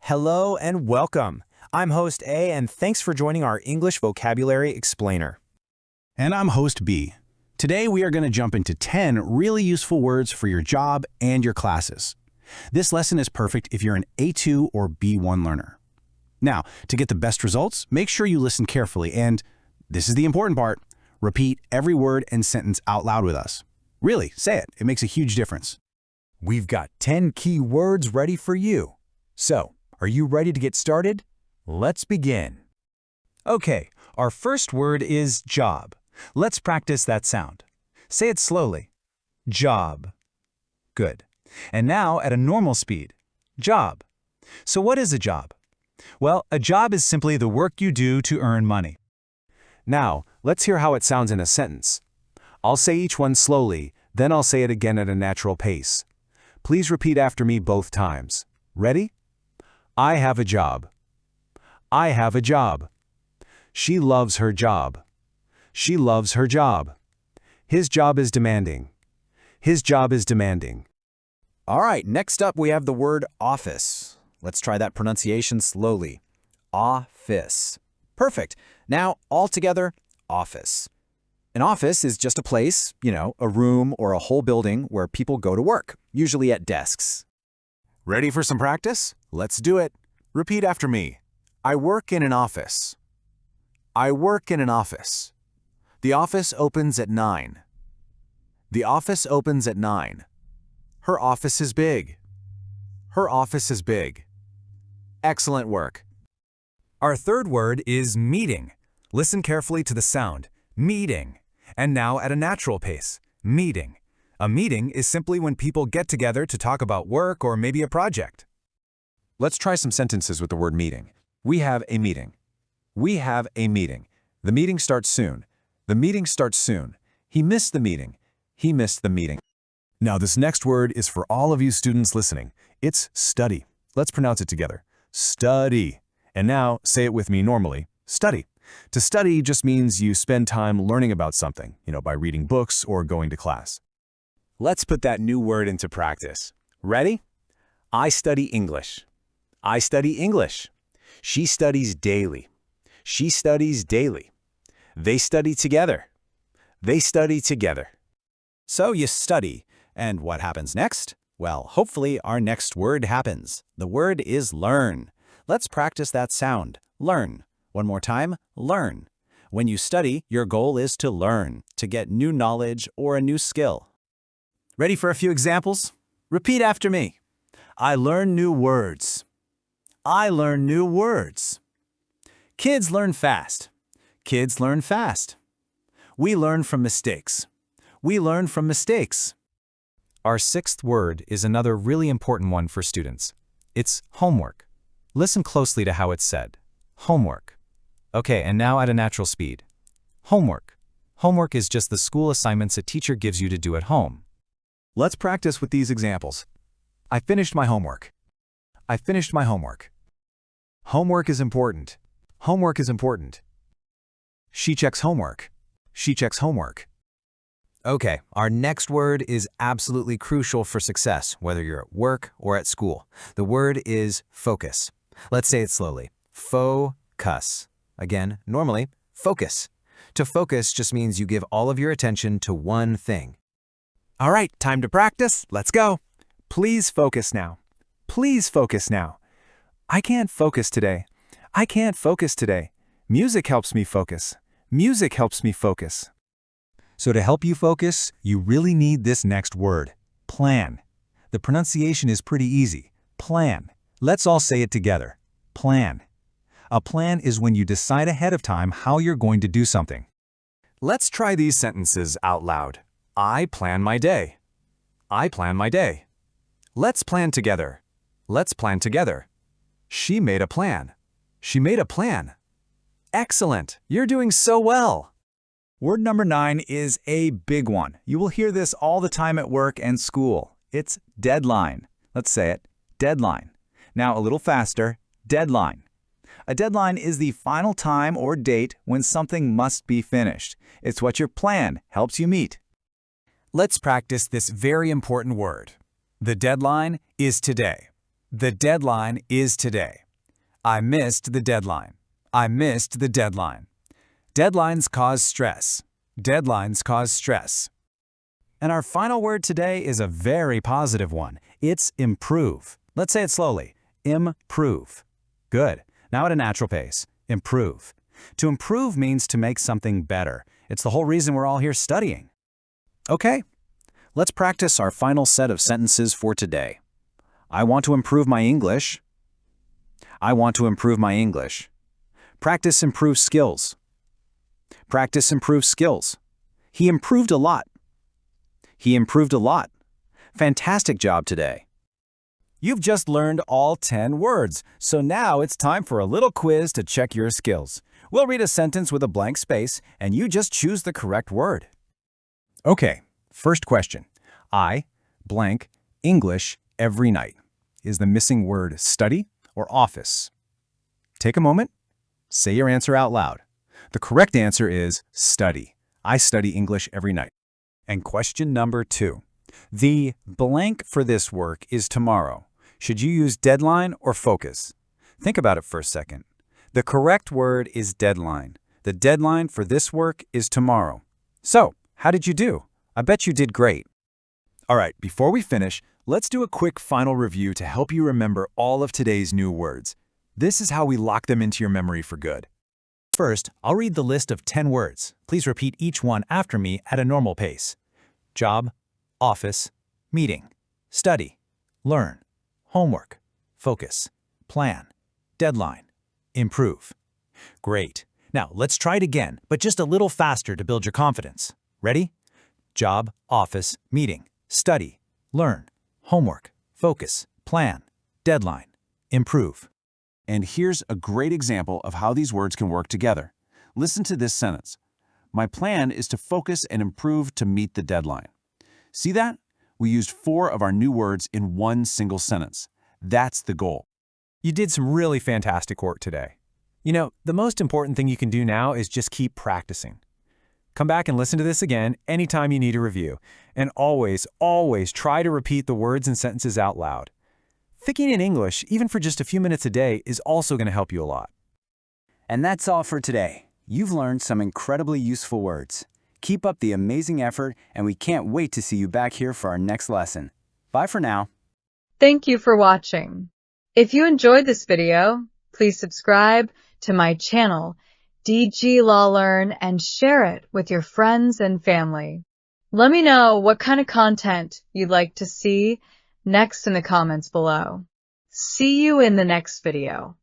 Hello and welcome. I'm host A, and thanks for joining our English Vocabulary Explainer. And I'm host B. Today we are going to jump into 10 really useful words for your job and your classes. This lesson is perfect if you're an A2 or B1 learner. Now, to get the best results, make sure you listen carefully and, this is the important part, repeat every word and sentence out loud with us. Really, say it. It makes a huge difference. We've got 10 key words ready for you. So, are you ready to get started? Let's begin. Okay, our first word is job. Let's practice that sound. Say it slowly. Job. Good. And now at a normal speed. Job. So what is a job? Well, a job is simply the work you do to earn money. Now, let's hear how it sounds in a sentence. I'll say each one slowly, then I'll say it again at a natural pace. Please repeat after me both times. Ready? I have a job. I have a job. She loves her job. She loves her job. His job is demanding. His job is demanding. All right, next up we have the word office. Let's try that pronunciation slowly. Office. Perfect. Now, all together, office. An office is just a place, a room or a whole building where people go to work, usually at desks. Ready for some practice? Let's do it. Repeat after me. I work in an office. I work in an office. The office opens at 9. The office opens at 9. Her office is big. Her office is big. Excellent work. Our third word is meeting. Listen carefully to the sound. Meeting. And now at a natural pace. Meeting. A meeting is simply when people get together to talk about work or maybe a project. Let's try some sentences with the word meeting. We have a meeting. We have a meeting. The meeting starts soon. The meeting starts soon. He missed the meeting. He missed the meeting. Now this next word is for all of you students listening. It's study. Let's pronounce it together. Study. And now say it with me normally. Study. To study just means you spend time learning about something, by reading books or going to class. Let's put that new word into practice. Ready? I study English. I study English. She studies daily. She studies daily. They study together. They study together. So you study, and what happens next? Well, hopefully our next word happens. The word is learn. Let's practice that sound. Learn. One more time, learn. When you study, your goal is to learn, to get new knowledge or a new skill. Ready for a few examples? Repeat after me. I learn new words. I learn new words. Kids learn fast. Kids learn fast. We learn from mistakes. We learn from mistakes. Our sixth word is another really important one for students. It's homework. Listen closely to how it's said. Homework. Okay, and now at a natural speed. Homework. Homework is just the school assignments a teacher gives you to do at home. Let's practice with these examples. I finished my homework. I finished my homework. Homework is important. Homework is important. She checks homework. She checks homework. Okay, our next word is absolutely crucial for success, whether you're at work or at school. The word is focus. Let's say it slowly. Focus. Again, normally, focus. To focus just means you give all of your attention to one thing. All right, time to practice. Let's go. Please focus now. Please focus now. I can't focus today. I can't focus today. Music helps me focus. Music helps me focus. So to help you focus, you really need this next word, plan. The pronunciation is pretty easy. Plan. Let's all say it together. Plan. A plan is when you decide ahead of time how you're going to do something. Let's try these sentences out loud. I plan my day. I plan my day. Let's plan together. Let's plan together. She made a plan. She made a plan. Excellent. You're doing so well. Word number 9 is a big one. You will hear this all the time at work and school. It's deadline. Let's say it. Deadline. Now a little faster. Deadline. A deadline is the final time or date when something must be finished. It's what your plan helps you meet. Let's practice this very important word. The deadline is today. The deadline is today. I missed the deadline. I missed the deadline. Deadlines cause stress. Deadlines cause stress. And our final word today is a very positive one. It's improve. Let's say it slowly. Improve. Good. Now at a natural pace. Improve. To improve means to make something better. It's the whole reason we're all here studying. Okay, let's practice our final set of sentences for today. I want to improve my English. I want to improve my English. Practice improves skills. Practice improves skills. He improved a lot. He improved a lot. Fantastic job today. You've just learned all 10 words, so now it's time for a little quiz to check your skills. We'll read a sentence with a blank space, and you just choose the correct word. Okay, first question. I blank English every night. Is the missing word study or office? Take a moment. Say your answer out loud. The correct answer is study. I study English every night. And question number 2. The blank for this work is tomorrow. Should you use deadline or focus? Think about it for a second. The correct word is deadline. The deadline for this work is tomorrow. So, how did you do? I bet you did great. All right, before we finish, let's do a quick final review to help you remember all of today's new words. This is how we lock them into your memory for good. First, I'll read the list of 10 words. Please repeat each one after me at a normal pace. Job, office, meeting, study, learn, homework, focus, plan, deadline, improve. Great. Now, let's try it again, but just a little faster to build your confidence. Ready? Job, office, meeting, study, learn, homework, focus, plan, deadline, improve. And here's a great example of how these words can work together. Listen to this sentence. My plan is to focus and improve to meet the deadline. See that? We used 4 of our new words in one single sentence. That's the goal. You did some really fantastic work today. You know, the most important thing you can do now is just keep practicing. Come back and listen to this again anytime you need a review. And always, always try to repeat the words and sentences out loud. Thinking in English, even for just a few minutes a day, is also going to help you a lot. And that's all for today. You've learned some incredibly useful words. Keep up the amazing effort, and we can't wait to see you back here for our next lesson. Bye for now. Thank you for watching. If you enjoyed this video, please subscribe to my channel, dg&la Learn, and share it with your friends and family. Let me know what kind of content you'd like to see next in the comments below. See you in the next video.